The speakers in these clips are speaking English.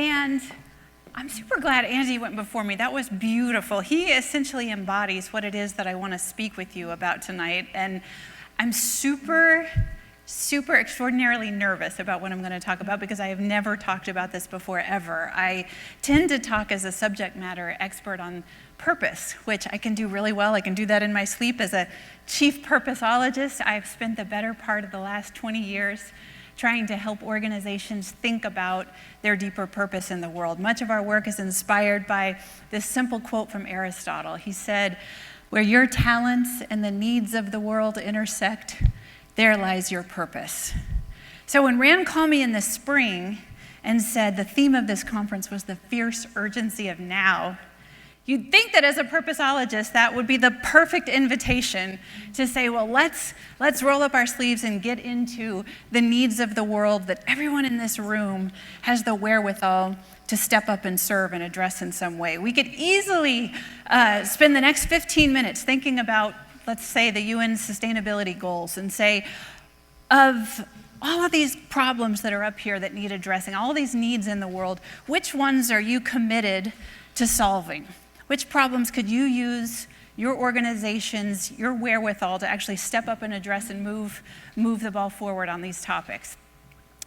And I'm super glad Andy went before me. That was beautiful. He essentially embodies what it is that I want to speak with you about tonight. And I'm super extraordinarily nervous about what I'm going to talk about because I have never talked about this before, ever. I tend to talk as a subject matter expert on purpose, which I can do really well. I can do that in my sleep. As a chief purposeologist, I've spent the better part of the last 20 years trying to help organizations think about their deeper purpose in the world. Much of our work is inspired by this simple quote from Aristotle. He said, "Where your talents and the needs of the world intersect, there lies your purpose." So when Rand called me in the spring and said the theme of this conference was the fierce urgency of now, you'd think that as a purposeologist, that would be the perfect invitation to say, well, let's roll up our sleeves and get into the needs of the world that everyone in this room has the wherewithal to step up and serve and address in some way. We could easily spend the next 15 minutes thinking about, let's say, the UN sustainability goals and say, of all of these problems that are up here that need addressing, all these needs in the world, which ones are you committed to solving? Which problems could you use your organization's, your wherewithal to actually step up and address and move the ball forward on these topics?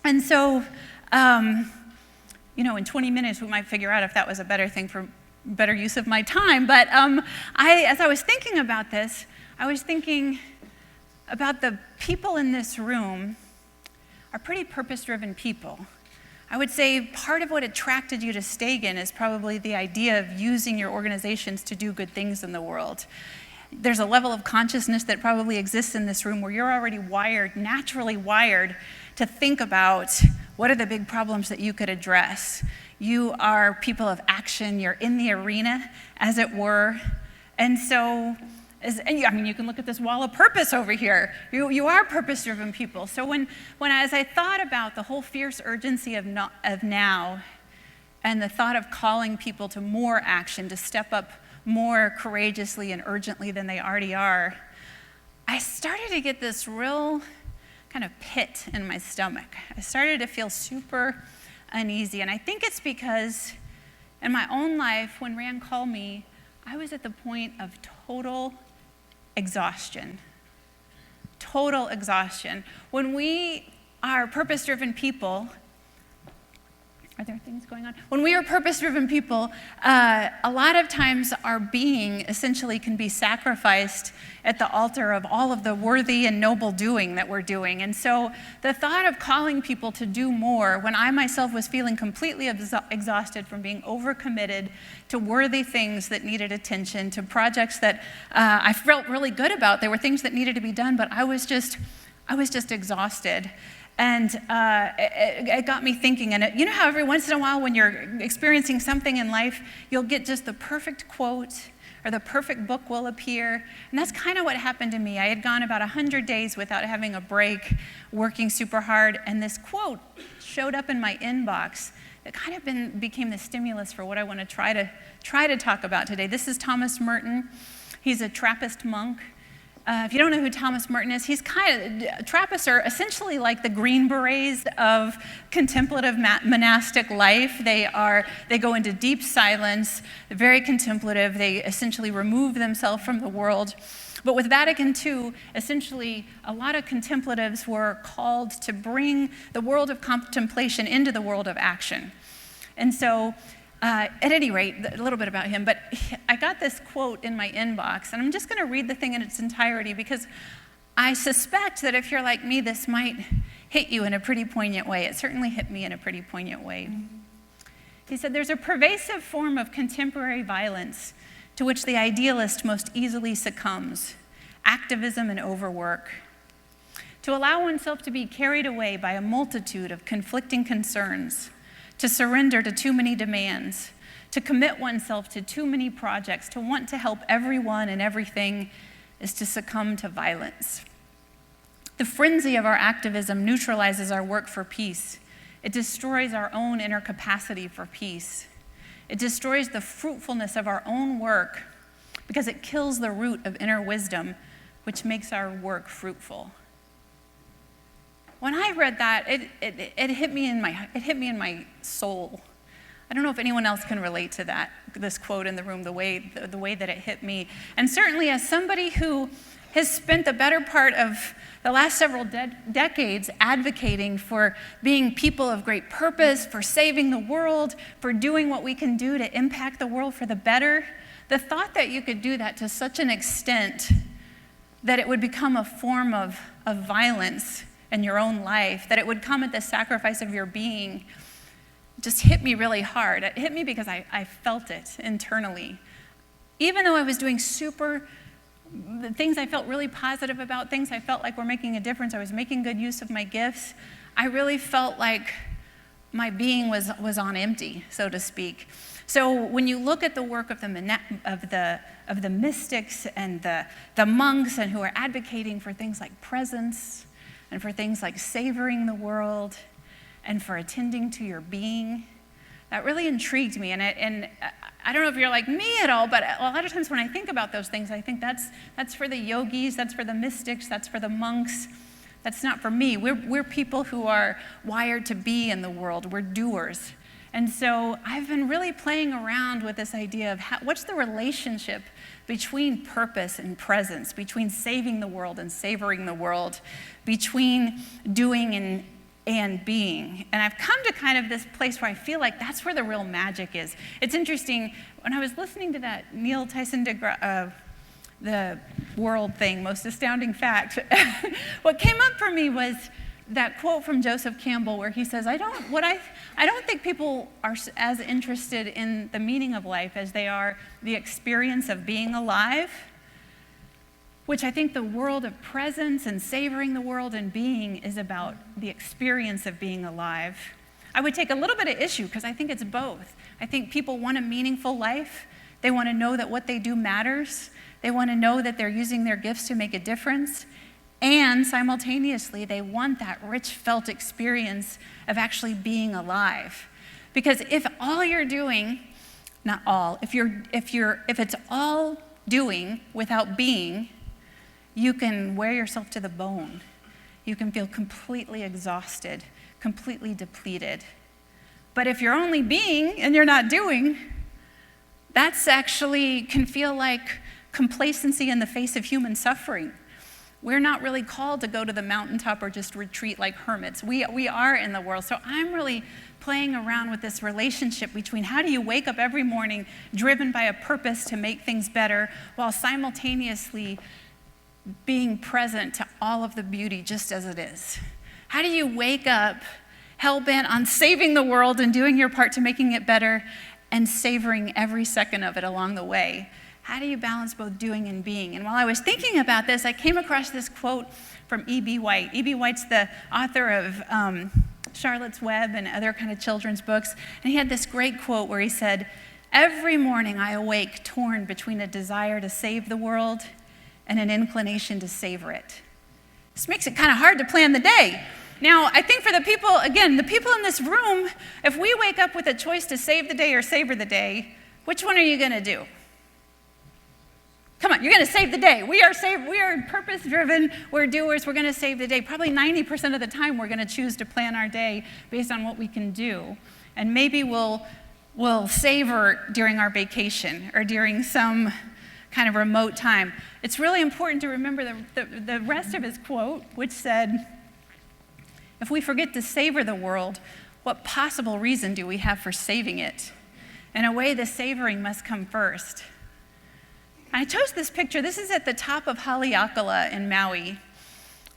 And so, in 20 minutes we might figure out if that was a better use of my time. But as I was thinking about this, I was thinking about the people in this room are pretty purpose-driven people. I would say part of what attracted you to Stagen is probably the idea of using your organizations to do good things in the world. There's a level of consciousness that probably exists in this room where you're already naturally wired to think about what are the big problems that you could address. You are people of action, you're in the arena, as it were. And so, you can look at this wall of purpose over here. You are purpose-driven people. So as I thought about the whole fierce urgency of now and the thought of calling people to more action, to step up more courageously and urgently than they already are, I started to get this real kind of pit in my stomach. I started to feel super uneasy. And I think it's because in my own life, when Rand called me, I was at the point of total exhaustion. Total exhaustion. When we are purpose-driven people, are there things going on? When we are purpose-driven people, a lot of times our being essentially can be sacrificed at the altar of all of the worthy and noble doing that we're doing. And so the thought of calling people to do more, when I myself was feeling completely exhausted from being overcommitted to worthy things that needed attention, to projects that I felt really good about. There were things that needed to be done, but I was just exhausted. And it got me thinking, and you know how every once in a while when you're experiencing something in life, you'll get just the perfect quote or the perfect book will appear. And that's kind of what happened to me. I had gone about 100 days without having a break, working super hard, and this quote showed up in my inbox that kind of became the stimulus for what I want to try to talk about today. This is Thomas Merton. He's a Trappist monk. If you don't know who Thomas Merton is, Trappists are essentially like the Green Berets of contemplative monastic life. They go into deep silence, they're very contemplative, they essentially remove themselves from the world. But with Vatican II, essentially a lot of contemplatives were called to bring the world of contemplation into the world of action. And so, at any rate, a little bit about him, but I got this quote in my inbox, and I'm just going to read the thing in its entirety because I suspect that if you're like me, this might hit you in a pretty poignant way. It certainly hit me in a pretty poignant way. He said, "There's a pervasive form of contemporary violence to which the idealist most easily succumbs: activism and overwork. To allow oneself to be carried away by a multitude of conflicting concerns, to surrender to too many demands, to commit oneself to too many projects, to want to help everyone and everything is to succumb to violence. The frenzy of our activism neutralizes our work for peace. It destroys our own inner capacity for peace. It destroys the fruitfulness of our own work because it kills the root of inner wisdom, which makes our work fruitful." When I read that, it hit me in my soul. I don't know if anyone else can relate to that, this quote in the room, the way that it hit me. And certainly as somebody who has spent the better part of the last several decades advocating for being people of great purpose, for saving the world, for doing what we can do to impact the world for the better, the thought that you could do that to such an extent that it would become a form of violence in your own life, that it would come at the sacrifice of your being, just hit me really hard. It hit me because I felt it internally. Even though I was doing the things I felt really positive about, things I felt like were making a difference, I was making good use of my gifts, I really felt like my being was on empty, so to speak. So when you look at the work of the mystics and the monks and who are advocating for things like presence and for things like savoring the world and for attending to your being, that really intrigued me. And I don't know if you're like me at all, but a lot of times when I think about those things, I think that's for the yogis, that's for the mystics, that's for the monks. That's not for me. We're people who are wired to be in the world. We're doers. And so I've been really playing around with this idea of what's the relationship between purpose and presence, between saving the world and savoring the world, between doing and being. And I've come to kind of this place where I feel like that's where the real magic is. It's interesting, when I was listening to that Neil Tyson deGrasse, the world thing, most astounding fact, what came up for me was that quote from Joseph Campbell where he says, I don't think people are as interested in the meaning of life as they are the experience of being alive, which I think the world of presence and savoring the world and being is about the experience of being alive. I would take a little bit of issue because I think it's both. I think people want a meaningful life. They want to know that what they do matters. They want to know that they're using their gifts to make a difference. And simultaneously, they want that rich felt experience of actually being alive. Because if all you're doing, not all, if it's all doing without being, you can wear yourself to the bone. You can feel completely exhausted, completely depleted. But if you're only being and you're not doing, that's actually can feel like complacency in the face of human suffering. We're not really called to go to the mountaintop or just retreat like hermits. We are in the world. So I'm really playing around with this relationship between how do you wake up every morning driven by a purpose to make things better while simultaneously being present to all of the beauty just as it is. How do you wake up hell-bent on saving the world and doing your part to making it better and savoring every second of it along the way? How do you balance both doing and being? And while I was thinking about this, I came across this quote from E.B. White. E.B. White's the author of Charlotte's Web and other kind of children's books. And he had this great quote where he said, "Every morning I awake torn between a desire to save the world and an inclination to savor it." This makes it kind of hard to plan the day. Now, I think for the people in this room, if we wake up with a choice to save the day or savor the day, which one are you going to do? Come on, you're going to save the day. We are purpose-driven, we're doers, we're going to save the day. Probably 90% of the time we're going to choose to plan our day based on what we can do. And maybe we'll savor during our vacation or during some kind of remote time. It's really important to remember the rest of his quote, which said, "If we forget to savor the world, what possible reason do we have for saving it? In a way, the savoring must come first." I chose this picture. This is at the top of Haleakala in Maui,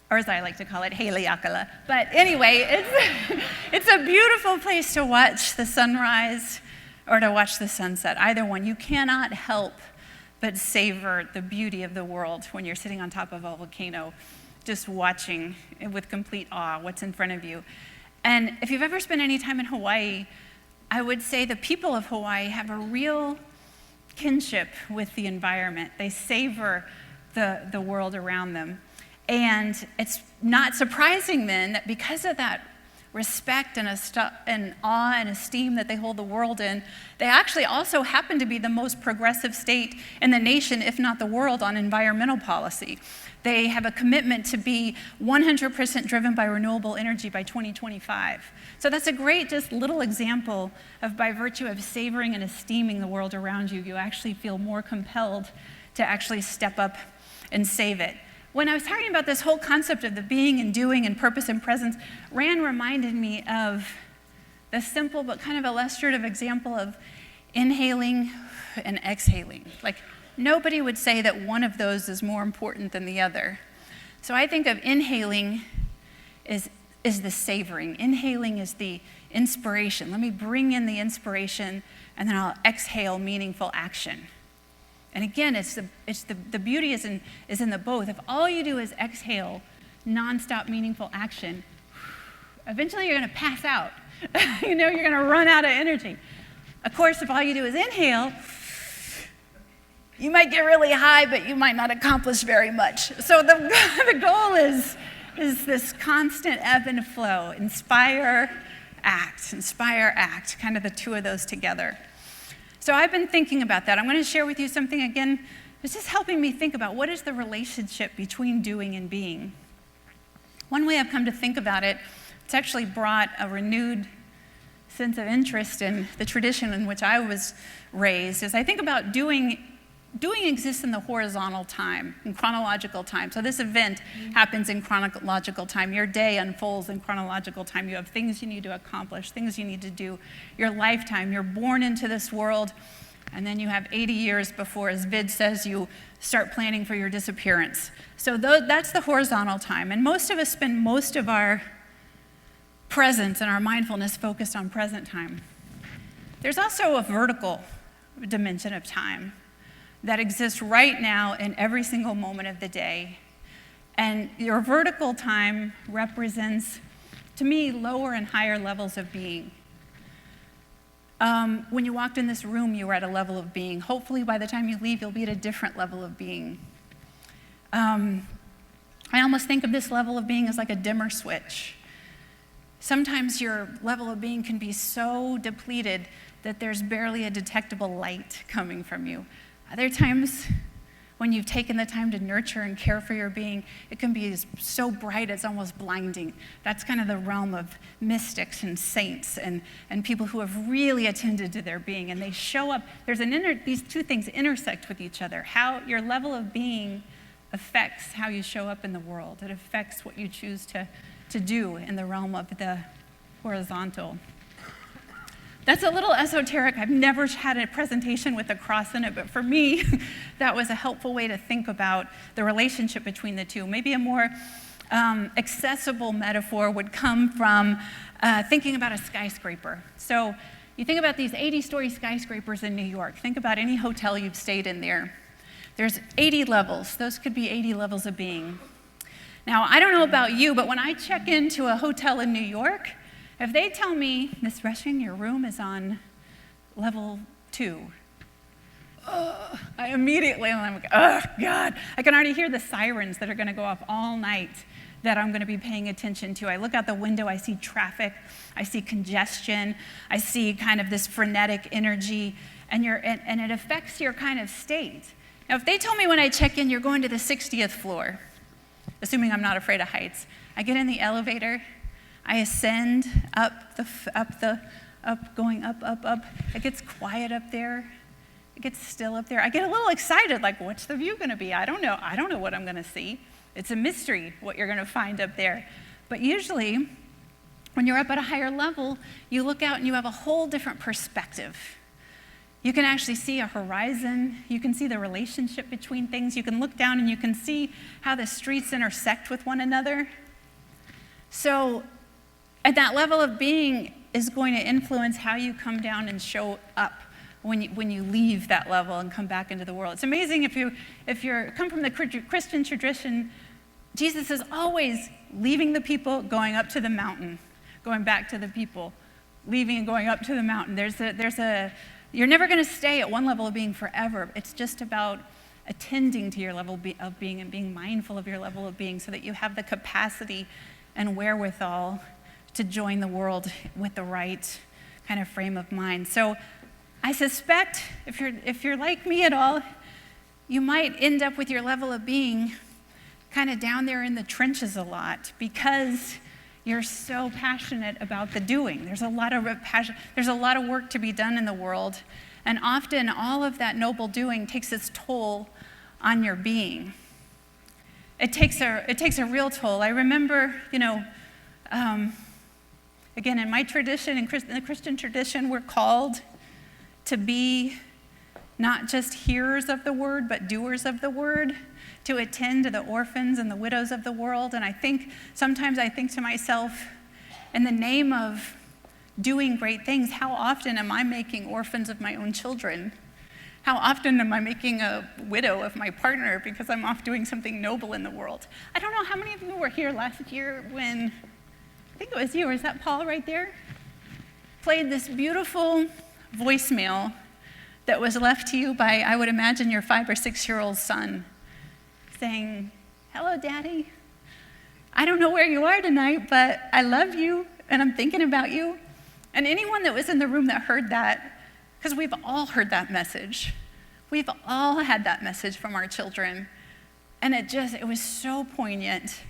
or as I like to call it, Haleakala. But anyway, it's a beautiful place to watch the sunrise or to watch the sunset. Either one. You cannot help but savor the beauty of the world when you're sitting on top of a volcano, just watching with complete awe what's in front of you. And if you've ever spent any time in Hawaii, I would say the people of Hawaii have a real kinship with the environment. They savor the world around them. And it's not surprising then that because of that respect and awe and esteem that they hold the world in, they actually also happen to be the most progressive state in the nation, if not the world, on environmental policy. They have a commitment to be 100% driven by renewable energy by 2025. So that's a great just little example of, by virtue of savoring and esteeming the world around you, you actually feel more compelled to actually step up and save it. When I was talking about this whole concept of the being and doing and purpose and presence, Rand reminded me of the simple but kind of illustrative example of inhaling and exhaling. Like, nobody would say that one of those is more important than the other. So I think of inhaling is the savoring. Inhaling is the inspiration. Let me bring in the inspiration, and then I'll exhale meaningful action. And again, the beauty is in the both. If all you do is exhale nonstop meaningful action, eventually you're going to pass out. You're going to run out of energy. Of course, if all you do is inhale, you might get really high, but you might not accomplish very much. So the goal is this constant ebb and flow. Inspire, act, kind of the two of those together. So I've been thinking about that. I'm going to share with you something, again, it's just helping me think about what is the relationship between doing and being. One way I've come to think about it, it's actually brought a renewed sense of interest in the tradition in which I was raised, is I think about doing exists in the horizontal time, in chronological time. So this event happens in chronological time. Your day unfolds in chronological time. You have things you need to accomplish, things you need to do. Your lifetime, you're born into this world, and then you have 80 years before, as Vid says, you start planning for your disappearance. So that's the horizontal time. And most of us spend most of our presence and our mindfulness focused on present time. There's also a vertical dimension of time that exists right now in every single moment of the day. And your vertical time represents, to me, lower and higher levels of being. When you walked in this room, you were at a level of being. Hopefully, by the time you leave, you'll be at a different level of being. I almost think of this level of being as like a dimmer switch. Sometimes your level of being can be so depleted that there's barely a detectable light coming from you. Other times, when you've taken the time to nurture and care for your being, it can be so bright it's almost blinding. That's kind of the realm of mystics and saints and people who have really attended to their being, and they show up. These two things intersect with each other. How your level of being affects how you show up in the world. It affects what you choose to do in the realm of the horizontal. That's a little esoteric. I've never had a presentation with a cross in it, but for me, that was a helpful way to think about the relationship between the two. Maybe a more accessible metaphor would come from thinking about a skyscraper. So you think about these 80-story skyscrapers in New York. Think about any hotel you've stayed in there. There's 80 levels. Those could be 80 levels of being. Now, I don't know about you, but when I check into a hotel in New York, if they tell me, Miss Rushing, your room is on level 2, I immediately, I'm like, oh, God. I can already hear the sirens that are going to go off all night that I'm going to be paying attention to. I look out the window, I see traffic, I see congestion, I see kind of this frenetic energy, and it affects your kind of state. Now, if they told me when I check in, you're going to the 60th floor, assuming I'm not afraid of heights, I get in the elevator, I ascend going up. It gets quiet up there. It gets still up there. I get a little excited, like, what's the view going to be? I don't know what I'm going to see. It's a mystery what you're going to find up there. But usually, when you're up at a higher level, you look out and you have a whole different perspective. You can actually see a horizon. You can see the relationship between things. You can look down and you can see how the streets intersect with one another. So, at that level of being is going to influence how you come down and show up when you leave that level and come back into the world. It's amazing if you come from the Christian tradition, Jesus is always leaving the people, going up to the mountain, going back to the people, leaving and going up to the mountain. You're never going to stay at one level of being forever. It's just about attending to your level of being and being mindful of your level of being so that you have the capacity and wherewithal to join the world with the right kind of frame of mind. So I suspect if you're like me at all, you might end up with your level of being kind of down there in the trenches a lot because you're so passionate about the doing. There's a lot of passion, there's a lot of work to be done in the world, and often all of that noble doing takes its toll on your being. It takes a real toll. I remember, again, in my tradition, in the Christian tradition, we're called to be not just hearers of the word, but doers of the word, to attend to the orphans and the widows of the world. And sometimes I think to myself, in the name of doing great things, how often am I making orphans of my own children? How often am I making a widow of my partner because I'm off doing something noble in the world? I don't know how many of you were here last year when, I think it was you, or is that Paul right there? Played this beautiful voicemail that was left to you by, I would imagine, your 5 or 6-year-old son, saying, "Hello, Daddy. I don't know where you are tonight, but I love you, and I'm thinking about you." And anyone that was in the room that heard that, because we've all heard that message. We've all had that message from our children. And it was so poignant.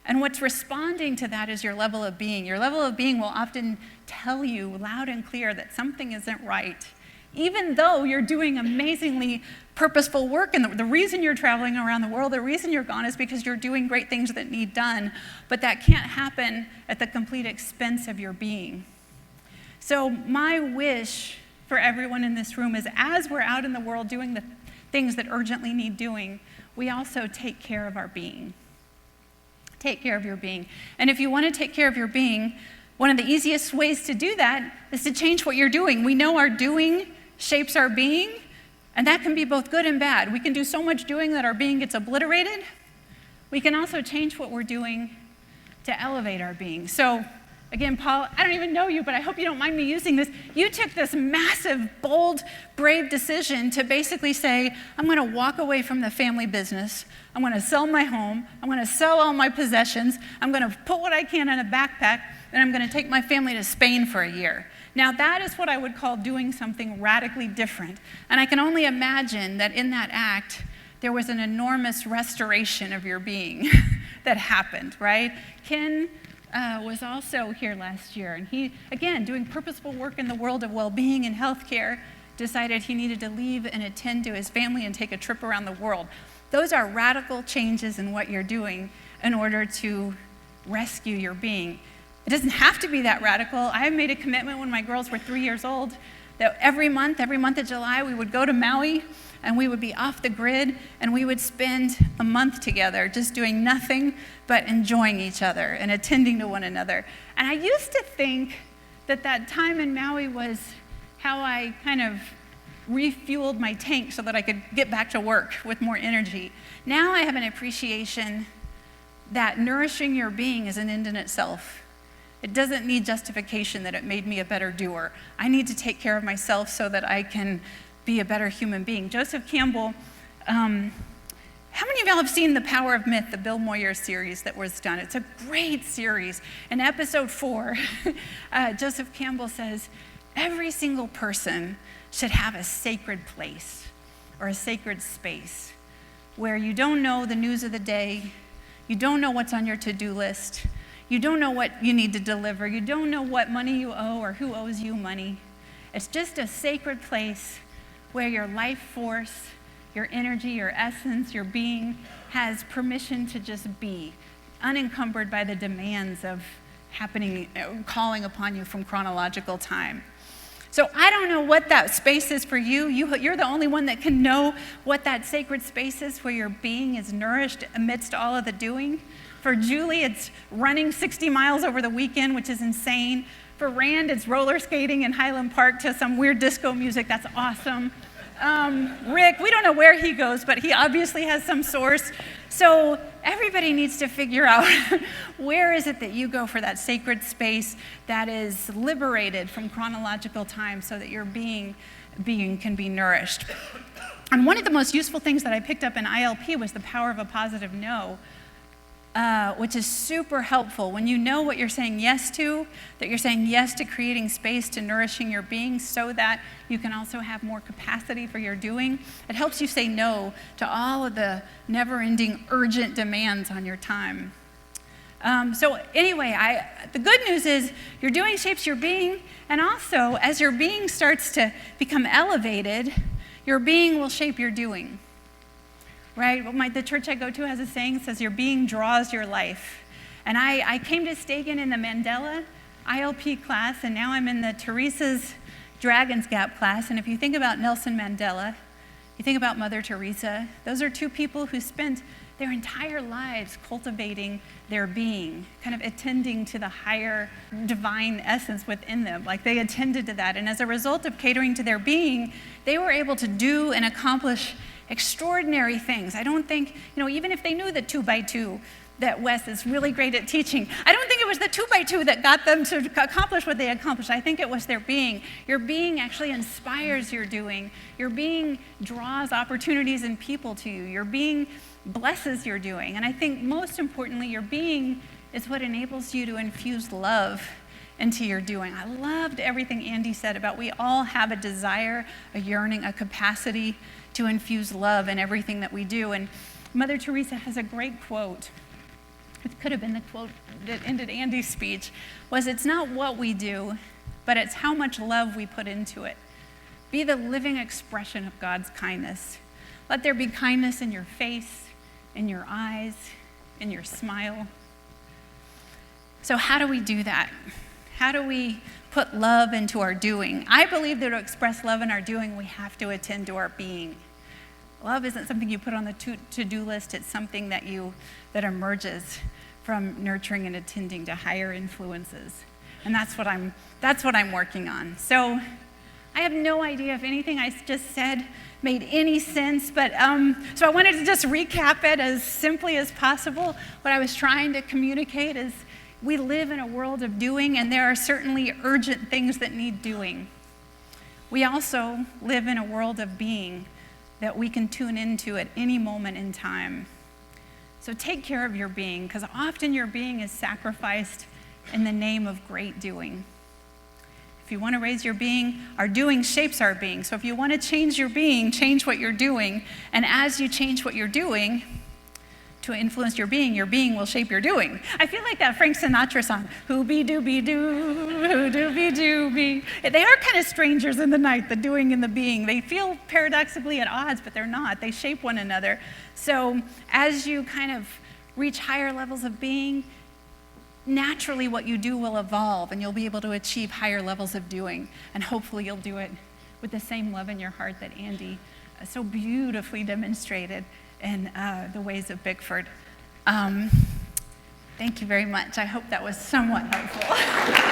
And what's responding to that is your level of being. Your level of being will often tell you loud and clear that something isn't right, even though you're doing amazingly purposeful work. And the reason you're traveling around the world, the reason you're gone is because you're doing great things that need done. But that can't happen at the complete expense of your being. So my wish for everyone in this room is, as we're out in the world doing the things that urgently need doing, we also take care of our being. Take care of your being. And if you want to take care of your being, one of the easiest ways to do that is to change what you're doing. We know our doing shapes our being, and that can be both good and bad. We can do so much doing that our being gets obliterated. We can also change what we're doing to elevate our being. So again, Paul, I don't even know you, but I hope you don't mind me using this. You took this massive, bold, brave decision to basically say, I'm going to walk away from the family business. I'm going to sell my home. I'm going to sell all my possessions. I'm going to put what I can in a backpack, and I'm going to take my family to Spain for a year. Now, that is what I would call doing something radically different. And I can only imagine that in that act, there was an enormous restoration of your being that happened, right? Ken was also here last year, and he, again, doing purposeful work in the world of well-being and healthcare, decided he needed to leave and attend to his family and take a trip around the world. Those are radical changes in what you're doing in order to rescue your being. It doesn't have to be that radical. I made a commitment when my girls were 3 years old that every month of July, we would go to Maui, and we would be off the grid, and we would spend a month together just doing nothing but enjoying each other and attending to one another. And I used to think that time in Maui was how I kind of refueled my tank so that I could get back to work with more energy. Now I have an appreciation that nourishing your being is an end in itself. It doesn't need justification that it made me a better doer. I need to take care of myself so that I can be a better human being. Joseph Campbell, how many of y'all have seen The Power of Myth, the Bill Moyer series that was done? It's a great series. In episode 4, Joseph Campbell says, every single person should have a sacred place or a sacred space where you don't know the news of the day, you don't know what's on your to-do list, you don't know what you need to deliver, you don't know what money you owe or who owes you money. It's just a sacred place where your life force, your energy, your essence, your being has permission to just be, unencumbered by the demands of calling upon you from chronological time. So I don't know what that space is for you. You're the only one that can know what that sacred space is where your being is nourished amidst all of the doing. For Julie, it's running 60 miles over the weekend, which is insane. For Rand, it's roller skating in Highland Park to some weird disco music. That's awesome. Rick, we don't know where he goes, but he obviously has some source. So everybody needs to figure out where is it that you go for that sacred space that is liberated from chronological time so that your being can be nourished. And one of the most useful things that I picked up in ILP was the power of a positive no. which is super helpful. When you know what you're saying yes to, that you're saying yes to creating space to nourishing your being so that you can also have more capacity for your doing, it helps you say no to all of the never-ending urgent demands on your time. So anyway, the good news is your doing shapes your being, and also as your being starts to become elevated, your being will shape your doing. Right? Well, the church I go to has a saying that says, your being draws your life. And I came to Stegen in the Mandela ILP class, and now I'm in the Teresa's Dragon's Gap class. And if you think about Nelson Mandela, you think about Mother Teresa, those are two people who spent their entire lives cultivating their being, kind of attending to the higher divine essence within them. Like they attended to that. And as a result of catering to their being, they were able to do and accomplish extraordinary things. I don't think, even if they knew the 2x2 that Wes is really great at teaching, I don't think it was the 2x2 that got them to accomplish what they accomplished. I think it was their being. Your being actually inspires your doing. Your being draws opportunities and people to you. Your being blesses your doing. And I think most importantly, your being is what enables you to infuse love into your doing. I loved everything Andy said about we all have a desire, a yearning, a capacity to infuse love in everything that we do. And Mother Teresa has a great quote. It could have been the quote that ended Andy's speech, was it's not what we do, but it's how much love we put into it. Be the living expression of God's kindness. Let there be kindness in your face, in your eyes, in your smile. So how do we do that? How do we put love into our doing? I believe that to express love in our doing, we have to attend to our being. Love isn't something you put on the to-do list. It's something that emerges from nurturing and attending to higher influences. And that's what I'm working on. So I have no idea if anything I just said made any sense, but so I wanted to just recap it as simply as possible. What I was trying to communicate is we live in a world of doing, and there are certainly urgent things that need doing. We also live in a world of being that we can tune into at any moment in time. So take care of your being, because often your being is sacrificed in the name of great doing. If you want to raise your being, our doing shapes our being. So if you want to change your being, change what you're doing. And as you change what you're doing to influence your being will shape your doing. I feel like that Frank Sinatra song, who-be-doo-be-doo, who-doo-be-doo-be. They are kind of strangers in the night, the doing and the being. They feel paradoxically at odds, but they're not. They shape one another. So as you kind of reach higher levels of being, naturally what you do will evolve, and you'll be able to achieve higher levels of doing. And hopefully you'll do it with the same love in your heart that Andy so beautifully demonstrated in the ways of Bickford. Thank you very much. I hope that was somewhat helpful.